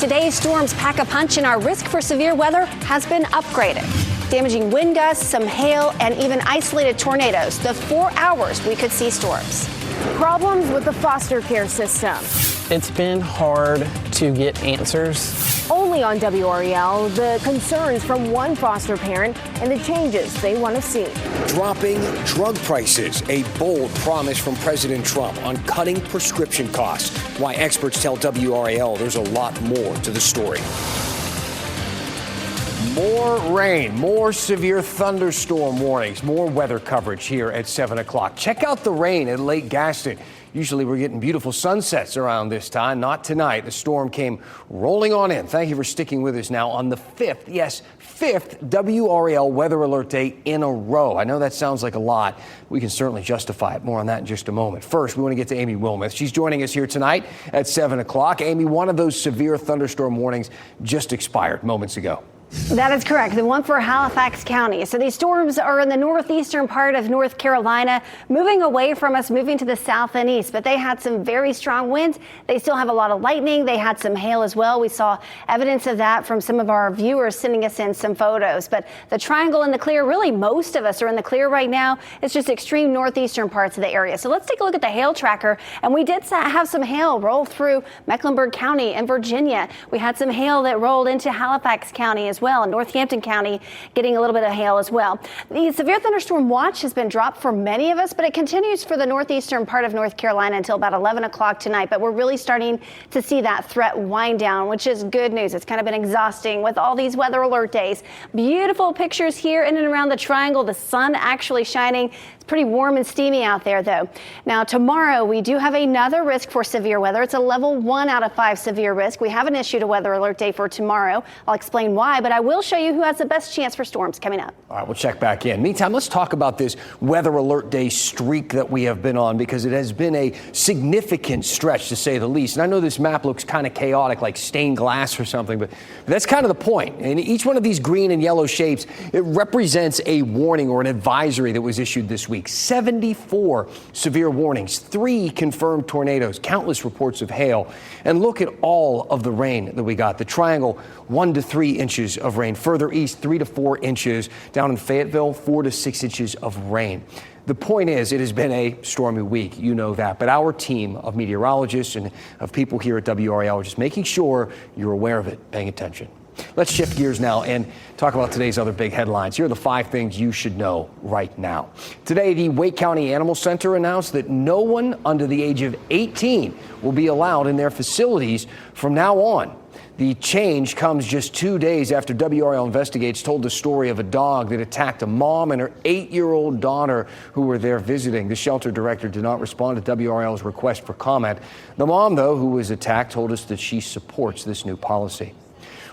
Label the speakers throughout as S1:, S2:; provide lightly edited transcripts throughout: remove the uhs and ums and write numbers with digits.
S1: Today's storms pack a punch and our risk for severe weather has been upgraded. Damaging wind gusts, some hail, and even isolated tornadoes. The 4 hours we could see storms.
S2: Problems with the foster care system.
S3: It's been hard to get answers.
S2: Only on WRAL, the concerns from one foster parent and the changes they want to see.
S4: Dropping drug prices, a bold promise from President Trump on cutting prescription costs. Why experts tell WRAL there's a lot more to the story. More rain, more severe thunderstorm warnings, more weather coverage here at 7 o'clock. Check out the rain at Lake Gaston. Usually we're getting beautiful sunsets around this time. Not tonight. The storm came rolling on in. Thank you for sticking with us now on the 5th, yes, 5th WRAL weather alert day in a row. I know that sounds like a lot. We can certainly justify it. More on that in just a moment. First, we want to get to Amy Wilmoth. She's joining us here tonight at 7 o'clock. Amy, one of those severe thunderstorm warnings just expired moments ago.
S1: That is correct. The one for Halifax County. So these storms are in the northeastern part of North Carolina, moving away from us, moving to the south and east. But they had some very strong winds. They still have a lot of lightning. They had some hail as well. We saw evidence of that from some of our viewers sending us in some photos. But the triangle in the clear, really most of us are in the clear right now. It's just extreme northeastern parts of the area. So let's take a look at the hail tracker. And we did have some hail roll through Mecklenburg County and Virginia. We had some hail that rolled into Halifax County as well, and Northampton County getting a little bit of hail as well. The severe thunderstorm watch has been dropped for many of us, but it continues for the northeastern part of North Carolina until about 11 o'clock tonight. But we're really starting to see that threat wind down, which is good news. It's kind of been exhausting with all these weather alert days. Beautiful pictures here in and around the triangle. The sun actually shining. It's pretty warm and steamy out there, though. Now, tomorrow, we do have another risk for severe weather. It's a level 1 out of 5 severe risk. We haven't issued a weather alert day for tomorrow. I'll explain why, but I will show you who has the best chance for storms coming up.
S4: All right, we'll check back in. Meantime, let's talk about this weather alert day streak that we have been on, because it has been a significant stretch, to say the least. And I know this map looks kind of chaotic, like stained glass or something, but that's kind of the point. And each one of these green and yellow shapes, it represents a warning or an advisory that was issued this week. 74 severe warnings, 3 confirmed tornadoes, countless reports of hail. And look at all of the rain that we got. The triangle, 1 to 3 inches of rain. Further east, 3 to 4 inches. Down in Fayetteville, 4 to 6 inches of rain. The point is, it has been a stormy week. You know that. But our team of meteorologists and of people here at WRAL are just making sure you're aware of it, paying attention. Let's shift gears now and talk about today's other big headlines. Here are the 5 things you should know right now. Today, the Wake County Animal Center announced that no one under the age of 18 will be allowed in their facilities from now on. The change comes just 2 days after WRAL Investigates told the story of a dog that attacked a mom and her 8-year-old daughter who were there visiting. The shelter director did not respond to WRAL's request for comment. The mom, though, who was attacked, told us that she supports this new policy.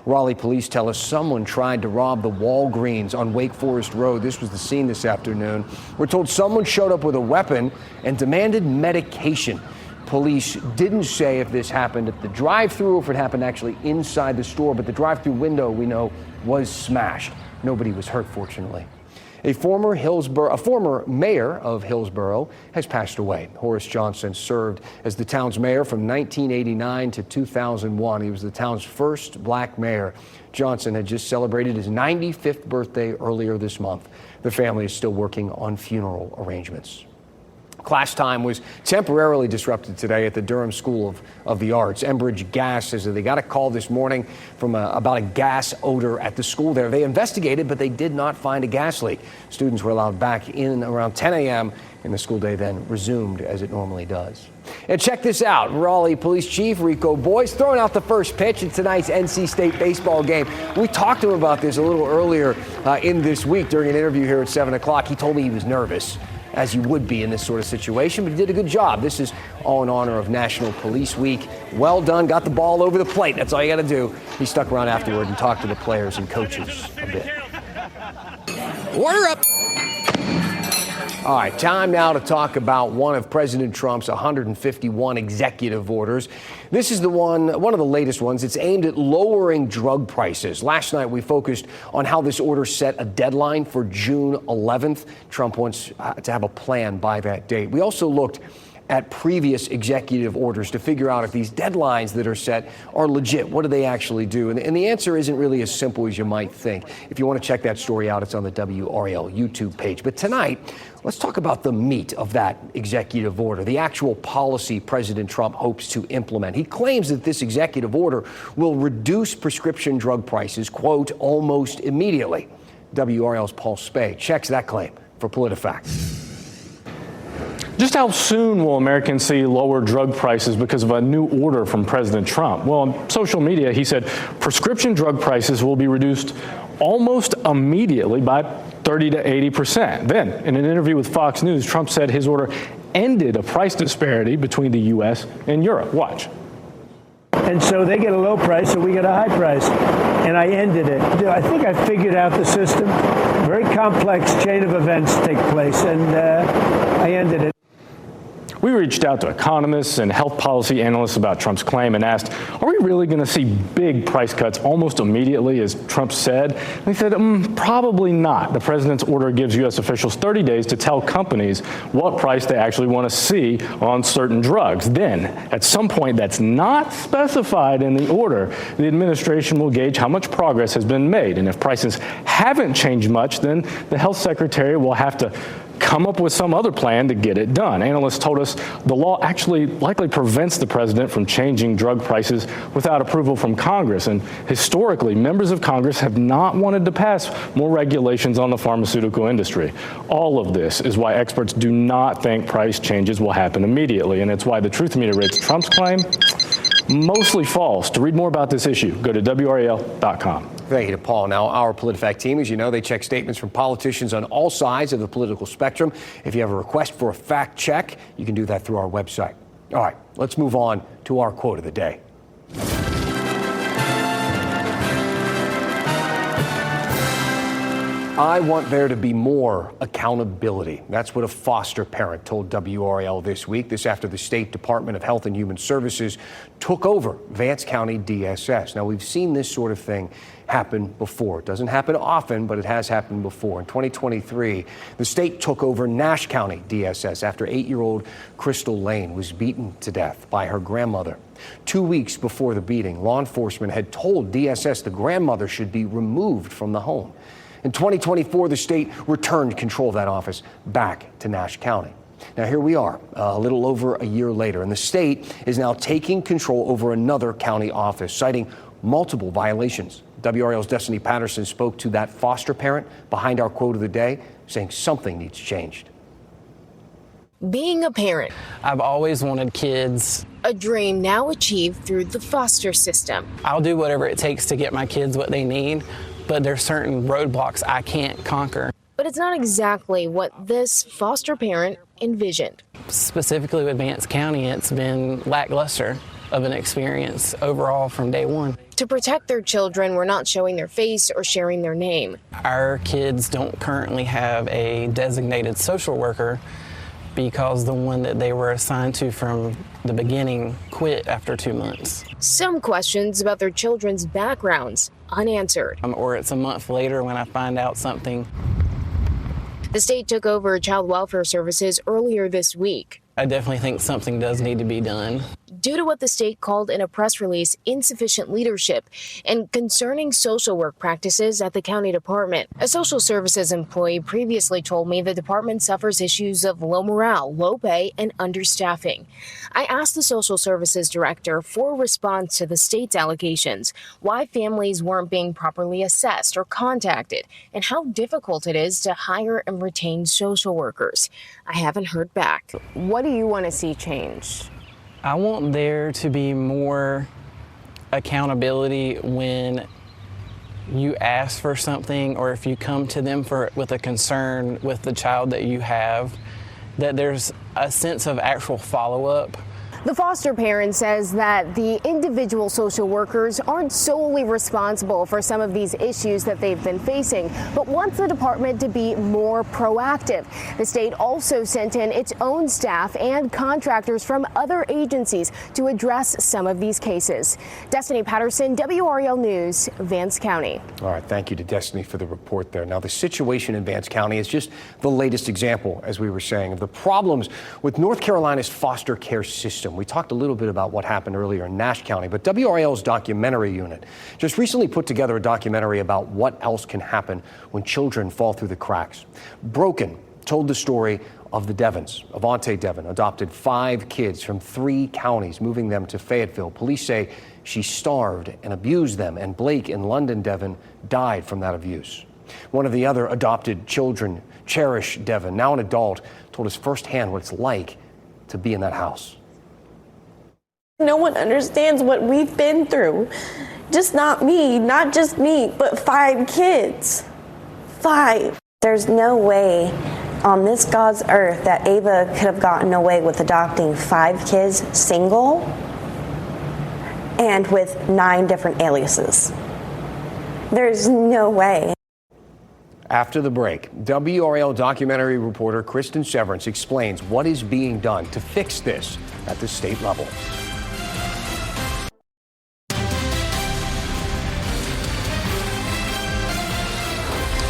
S4: Raleigh police tell us someone tried to rob the Walgreens on Wake Forest Road. This was the scene this afternoon. We're told someone showed up with a weapon and demanded medication. Police didn't say if this happened at the drive-thru or if it happened actually inside the store, but the drive-thru window, we know, was smashed. Nobody was hurt, fortunately. A former mayor of Hillsborough has passed away. Horace Johnson served as the town's mayor from 1989 to 2001. He was the town's first black mayor. Johnson had just celebrated his 95th birthday earlier this month. The family is still working on funeral arrangements. Class time was temporarily disrupted today at the Durham School of the Arts. Enbridge Gas says that they got a call this morning from about a gas odor at the school there. They investigated, but they did not find a gas leak. Students were allowed back in around 10 a.m. and the school day then resumed as it normally does. And check this out. Raleigh Police Chief Rico Boyce throwing out the first pitch in tonight's NC State baseball game. We talked to him about this a little earlier in this week during an interview here at 7 o'clock. He told me he was nervous, as you would be in this sort of situation, but he did a good job. This is all in honor of National Police Week. Well done, got the ball over the plate. That's all you got to do. He stuck around afterward and talked to the players and coaches a bit. Order up. All right, time now to talk about one of President Trump's 151 executive orders. This is one of the latest ones. It's aimed at lowering drug prices. Last night, we focused on how this order set a deadline for June 11th. Trump wants to have a plan by that date. We also looked at previous executive orders to figure out if these deadlines that are set are legit. What do they actually do? And the answer isn't really as simple as you might think. If you want to check that story out, it's on the WRAL YouTube page. But tonight, let's talk about the meat of that executive order, the actual policy President Trump hopes to implement. He claims that this executive order will reduce prescription drug prices, quote, almost immediately. WRAL's Paul Spade checks that claim for PolitiFact.
S5: Just how soon will Americans see lower drug prices because of a new order from President Trump? Well, on social media, he said prescription drug prices will be reduced almost immediately by 30 to 80%. Then, in an interview with Fox News, Trump said his order ended a price disparity between the U.S. and Europe. Watch.
S6: And so they get a low price and we get a high price. And I ended it. I think I figured out the system. Very complex chain of events take place, and I ended it.
S5: We reached out to economists and health policy analysts about Trump's claim and asked, are we really going to see big price cuts almost immediately, as Trump said? And they said, probably not. The president's order gives U.S. officials 30 days to tell companies what price they actually want to see on certain drugs. Then, at some point that's not specified in the order, the administration will gauge how much progress has been made. And if prices haven't changed much, then the health secretary will have to come up with some other plan to get it done. Analysts told us the law actually likely prevents the president from changing drug prices without approval from Congress. And historically, members of Congress have not wanted to pass more regulations on the pharmaceutical industry. All of this is why experts do not think price changes will happen immediately. And it's why the truth meter rates Trump's claim mostly false. To read more about this issue, go to WRAL.com.
S4: Thank you to Paul. Now, our PolitiFact team, as you know, they check statements from politicians on all sides of the political spectrum. If you have a request for a fact check, you can do that through our website. All right, let's move on to our quote of the day. I want there to be more accountability. That's what a foster parent told WRAL this week. This after the State Department of Health and Human Services took over Vance County DSS. Now, we've seen this sort of thing happen before. It doesn't happen often, but it has happened before. In 2023, the state took over Nash County DSS after 8-year-old Crystal Lane was beaten to death by her grandmother. 2 weeks before the beating, law enforcement had told DSS the grandmother should be removed from the home. In 2024, the state returned control of that office back to Nash County. Now, here we are, a little over a year later, and the state is now taking control over another county office, citing multiple violations. WRAL's Destiny Patterson spoke to that foster parent behind our quote of the day, saying something needs changed.
S2: Being a parent,
S3: I've always wanted kids.
S2: a dream now achieved through the foster system.
S3: I'll do whatever it takes to get my kids what they need, but there's certain roadblocks I can't conquer.
S2: But it's not exactly what this foster parent envisioned.
S3: Specifically with Vance County, it's been lackluster of an experience overall from day one.
S2: To protect their children, we're not showing their face or sharing their name.
S3: Our kids don't currently have a designated social worker because the one that they were assigned to from the beginning quit after 2 months.
S2: Some questions about their children's backgrounds unanswered.
S3: Or it's a month later when I find out something.
S2: The state took over child welfare services earlier this week.
S3: I definitely think something does need to be done.
S2: Due to what the state called in a press release insufficient leadership and concerning social work practices at the county department. A social services employee previously told me the department suffers issues of low morale, low pay, and understaffing. I asked the social services director for a response to the state's allegations, why families weren't being properly assessed or contacted, and how difficult it is to hire and retain social workers. I haven't heard back.
S7: What do you want to see change?
S3: I want there to be more accountability when you ask for something or if you come to them with a concern with the child that you have, that there's a sense of actual follow-up.
S7: The foster parent says that the individual social workers aren't solely responsible for some of these issues that they've been facing, but wants the department to be more proactive. The state also sent in its own staff and contractors from other agencies to address some of these cases. Destiny Patterson, WRAL News, Vance County.
S4: All right, thank you to Destiny for the report there. Now, the situation in Vance County is just the latest example, as we were saying, of the problems with North Carolina's foster care system. We talked a little bit about what happened earlier in Nash County, but WRAL's documentary unit just recently put together a documentary about what else can happen when children fall through the cracks. Broken told the story of the Devons. Avante Devon adopted 5 kids from 3 counties, moving them to Fayetteville. Police say she starved and abused them, and Blake in London Devon died from that abuse. One of the other adopted children, Cherish Devon, now an adult, told us firsthand what it's like to be in that house.
S8: No one understands what we've been through. Just not just me, but 5 kids. 5. There's no way on this God's earth that Ava could have gotten away with adopting 5 kids single and with 9 different aliases. There's no way.
S4: After the break, WRAL documentary reporter Kristen Severance explains what is being done to fix this at the state level.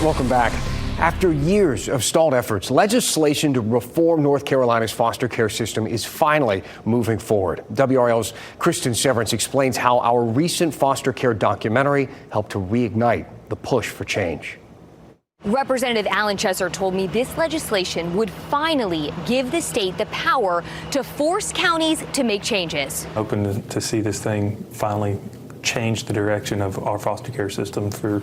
S4: Welcome back. After years of stalled efforts, legislation to reform North Carolina's foster care system is finally moving forward. WRAL's Kristen Severance explains how our recent foster care documentary helped to reignite the push for change.
S9: Representative Alan Chesser told me this legislation would finally give the state the power to force counties to make changes.
S10: Hoping to see this thing finally change the direction of our foster care system for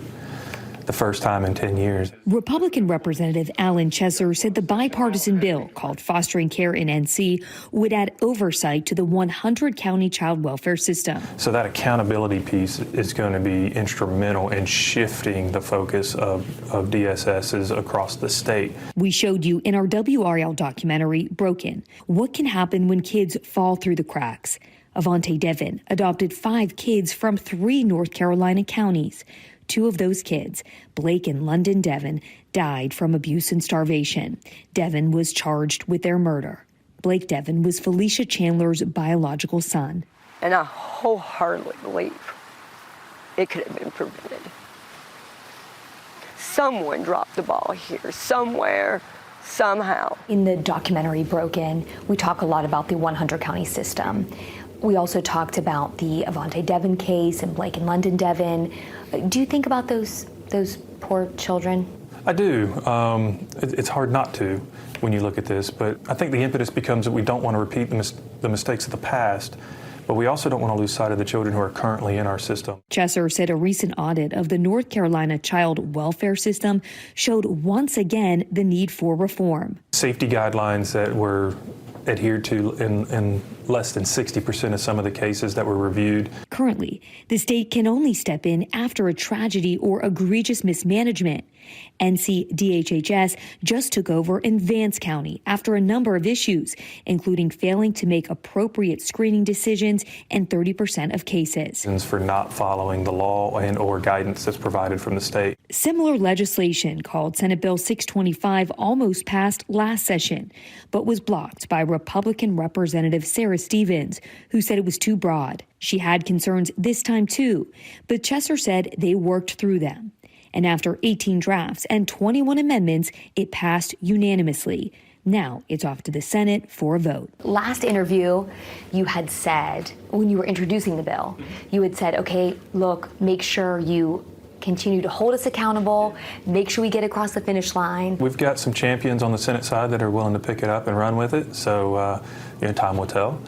S10: the first time in 10 years.
S11: Republican Representative Alan Chesser said the bipartisan bill called Fostering Care in NC would add oversight to the 100-county child welfare system.
S10: So that accountability piece is going to be instrumental in shifting the focus of DSSs across the state.
S11: We showed you in our WRAL documentary, Broken, what can happen when kids fall through the cracks. Avante Devon adopted 5 kids from 3 North Carolina counties. 2 of those kids, Blake and London Devon, died from abuse and starvation. Devon was charged with their murder. Blake Devon was Felicia Chandler's biological son.
S12: And I wholeheartedly believe it could have been prevented. Someone dropped the ball here, somewhere, somehow.
S13: In the documentary Broken, we talk a lot about the 100-county system. We also talked about the Avante Devon case and Blake and London Devon. Do you think about those poor children?
S10: I do. It's hard not to when you look at this, but I think the impetus becomes that we don't want to repeat the mistakes of the past, but we also don't want to lose sight of the children who are currently in our system.
S11: Chesser said a recent audit of the North Carolina child welfare system showed once again the need for reform.
S10: Safety guidelines that were adhered to in less than 60% of some of the cases that were reviewed.
S11: Currently, the state can only step in after a tragedy or egregious mismanagement. NC DHHS just took over in Vance County after a number of issues, including failing to make appropriate screening decisions in 30% of cases.
S10: For not following the law and or guidance that's provided from the state.
S11: Similar legislation called Senate Bill 625 almost passed last session, but was blocked by Republican Representative Sarah Stevens, who said it was too broad. She had concerns this time too, but Chesser said they worked through them. And after 18 drafts and 21 amendments, it passed unanimously. Now it's off to the Senate for a vote.
S13: Last interview, you had said, when you were introducing the bill, you had said, okay, look, make sure you continue to hold us accountable, make sure we get across the finish line.
S10: We've got some champions on the Senate side that are willing to pick it up and run with it, so time will tell.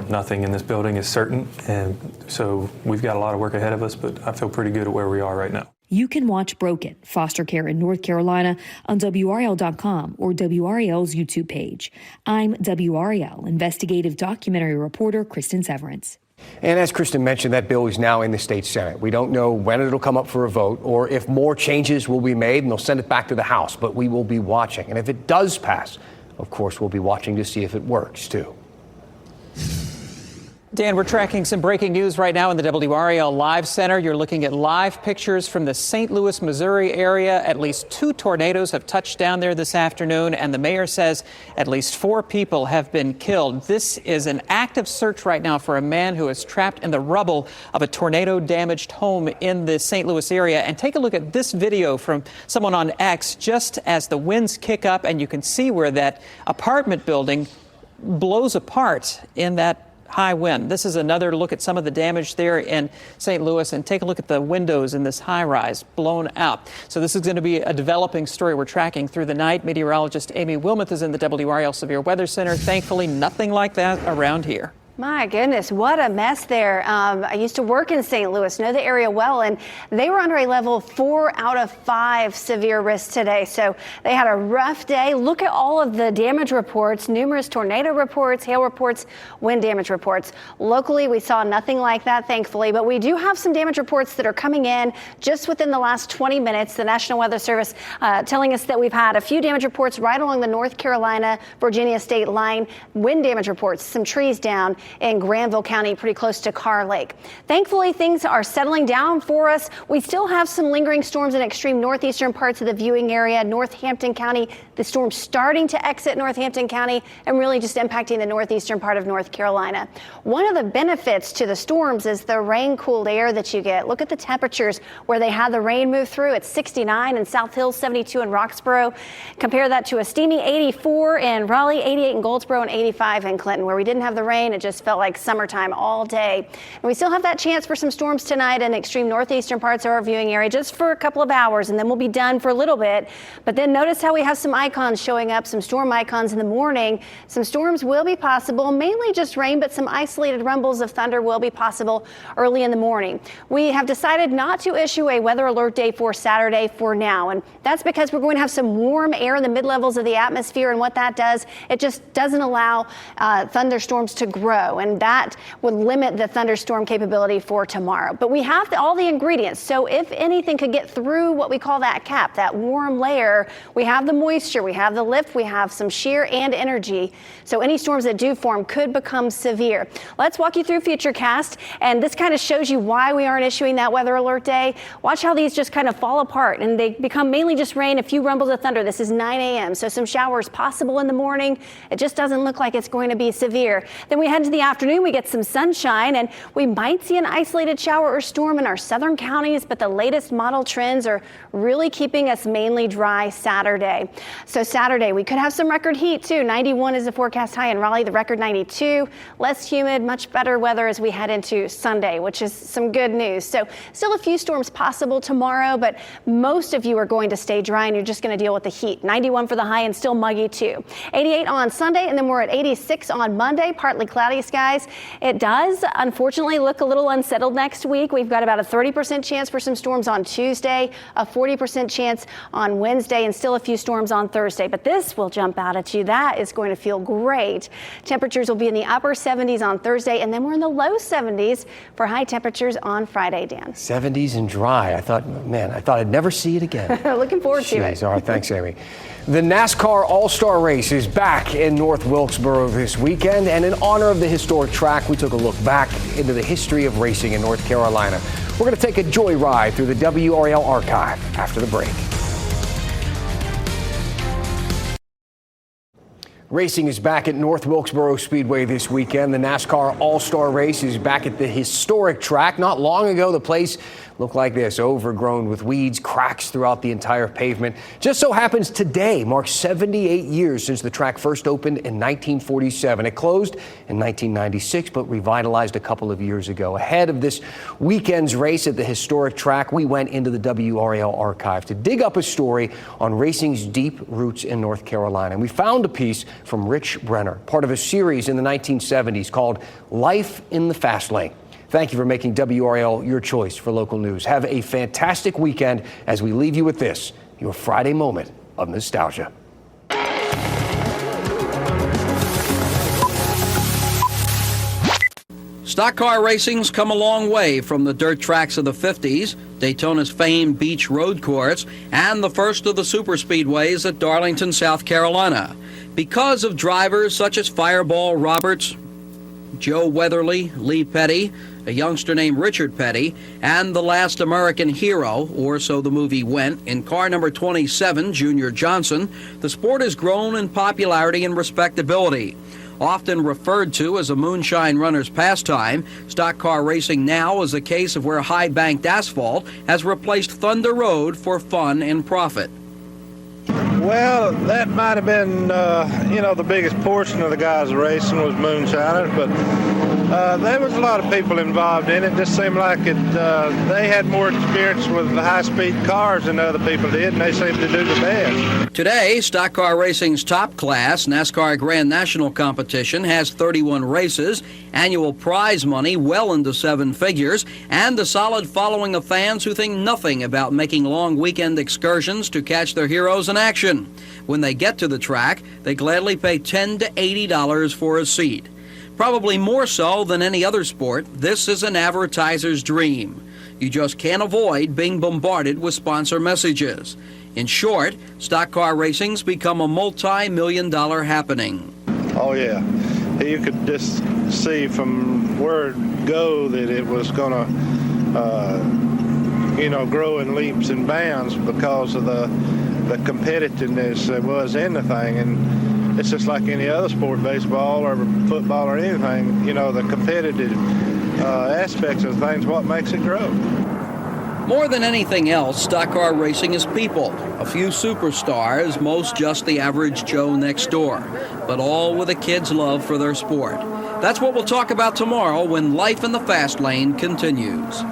S10: Nothing in this building is certain, and so we've got a lot of work ahead of us, but I feel pretty good at where we are right now.
S11: You can watch Broken, Foster Care in North Carolina on WRAL.com or WRAL's YouTube page. I'm WRAL investigative documentary reporter Kristen Severance.
S4: And as Kristen mentioned, that bill is now in the state Senate. We don't know when it'll come up for a vote or if more changes will be made and they'll send it back to the House, but we will be watching. And if it does pass, of course, we'll be watching to see if it works too.
S14: Dan, we're tracking some breaking news right now in the WRAL Live Center. You're looking at live pictures from the St. Louis, Missouri area. At least 2 tornadoes have touched down there this afternoon, and the mayor says at least 4 people have been killed. This is an active search right now for a man who is trapped in the rubble of a tornado-damaged home in the St. Louis area. And take a look at this video from someone on X just as the winds kick up, and you can see where that apartment building blows apart in that high wind. This is another look at some of the damage there in St. Louis, and take a look at the windows in this high rise blown out. So this is going to be a developing story we're tracking through the night. Meteorologist Amy Wilmoth is in the WRAL Severe Weather Center. Thankfully, nothing like that around here.
S1: My goodness, what a mess there. I used to work in St. Louis, know the area well, and they were under a level 4 out of 5 severe risk today. So they had a rough day. Look at all of the damage reports, numerous tornado reports, hail reports, wind damage reports. Locally, we saw nothing like that, thankfully, but we do have some damage reports that are coming in just within the last 20 minutes. The National Weather Service telling us that we've had a few damage reports right along the North Carolina, Virginia state line, wind damage reports, some trees down in Granville County, pretty close to Carr Lake. Thankfully, things are settling down for us. We still have some lingering storms in extreme northeastern parts of the viewing area, Northampton County. The storm starting to exit Northampton County and really just impacting the northeastern part of North Carolina. One of the benefits to the storms is the rain-cooled air that you get. Look at the temperatures where they had the rain move through. It's 69 in South Hills, 72 in Roxborough. Compare that to a steamy 84 in Raleigh, 88 in Goldsboro, and 85 in Clinton, where we didn't have the rain. It just felt like summertime all day. And we still have that chance for some storms tonight in extreme northeastern parts of our viewing area just for a couple of hours, and then we'll be done for a little bit. But then notice how we have some icons showing up, some storm icons in the morning. Some storms will be possible, mainly just rain, but some isolated rumbles of thunder will be possible early in the morning. We have decided not to issue a weather alert day for Saturday for now, and that's because we're going to have some warm air in the mid-levels of the atmosphere, and what that does, it just doesn't allow thunderstorms to grow, and that would limit the thunderstorm capability for tomorrow. But we have all the ingredients, so if anything could get through what we call that cap, that warm layer, we have the moisture, we have the lift, we have some shear and energy, so any storms that do form could become severe. Let's walk you through Futurecast, and this kind of shows you why we aren't issuing that weather alert day. Watch how these just kind of fall apart, and they become mainly just rain, a few rumbles of thunder. This is 9 a.m., so some showers possible in the morning. It just doesn't look like it's going to be severe. Then we head to the afternoon, we get some sunshine, and we might see an isolated shower or storm in our southern counties, but the latest model trends are really keeping us mainly dry Saturday. So Saturday, we could have some record heat too. 91 is the forecast high in Raleigh, the record 92. Less humid, much better weather as we head into Sunday, which is some good news. So still a few storms possible tomorrow, but most of you are going to stay dry and you're just going to deal with the heat. 91 for the high and still muggy too. 88 on Sunday, and then we're at 86 on Monday, partly cloudy skies. It does, unfortunately, look a little unsettled next week. We've got about a 30% chance for some storms on Tuesday, a 40% chance on Wednesday, and still a few storms on Thursday. But this will jump out at you. That is going to feel great. Temperatures will be in the upper 70s on Thursday, and then we're in the low 70s for high temperatures on Friday, Dan.
S4: 70s and dry. I thought I'd never see it again.
S1: Looking forward to it.
S4: All right, thanks, Amy. The NASCAR All-Star Race is back in North Wilkesboro this weekend, and in honor of the historic track, we took a look back into the history of racing in North Carolina. We're going to take a joyride through the WRAL archive after the break. Racing is back at North Wilkesboro Speedway this weekend. The NASCAR All-Star Race is back at the historic track. Not long ago, the place looked like this, overgrown with weeds, cracks throughout the entire pavement. Just so happens today marks 78 years since the track first opened in 1947. It closed in 1996, but revitalized a couple of years ago. Ahead of this weekend's race at the historic track, we went into the WRAL archive to dig up a story on racing's deep roots in North Carolina. And we found a piece from Rich Brenner, part of a series in the 1970s called Life in the Fast Lane. Thank you for making WRAL your choice for local news. Have a fantastic weekend as we leave you with this, your Friday moment of nostalgia.
S15: Stock car racing's come a long way from the dirt tracks of the 50s, Daytona's famed beach road course, and the first of the super speedways at Darlington, South Carolina. Because of drivers such as Fireball Roberts, Joe Weatherly, Lee Petty, a youngster named Richard Petty, and the last American hero, or so the movie went, in car number 27, Junior Johnson, the sport has grown in popularity and respectability. Often referred to as a moonshine runner's pastime, stock car racing now is a case of where high-banked asphalt has replaced Thunder Road for fun and profit.
S16: Well, that might have been, the biggest portion of the guys racing was moonshiners, but there was a lot of people involved in it. It just seemed like they had more experience with the high-speed cars than other people did, and they seemed to do the best.
S15: Today, stock car racing's top class, NASCAR Grand National Competition, has 31 races, annual prize money well into 7 figures, and a solid following of fans who think nothing about making long weekend excursions to catch their heroes in action. When they get to the track, they gladly pay $10 to $80 for a seat. Probably more so than any other sport, this is an advertiser's dream. You just can't avoid being bombarded with sponsor messages. In short, stock car racing's become a multi-million-dollar happening.
S16: Oh, yeah. You could just see from word go that it was going to, grow in leaps and bounds because of the competitiveness that was in the thing. And it's just like any other sport, baseball or football or anything, the competitive aspects of things, what makes it grow.
S15: More than anything else, stock car racing is people. A few superstars, most just the average Joe next door, but all with a kid's love for their sport. That's what we'll talk about tomorrow when Life in the Fast Lane continues.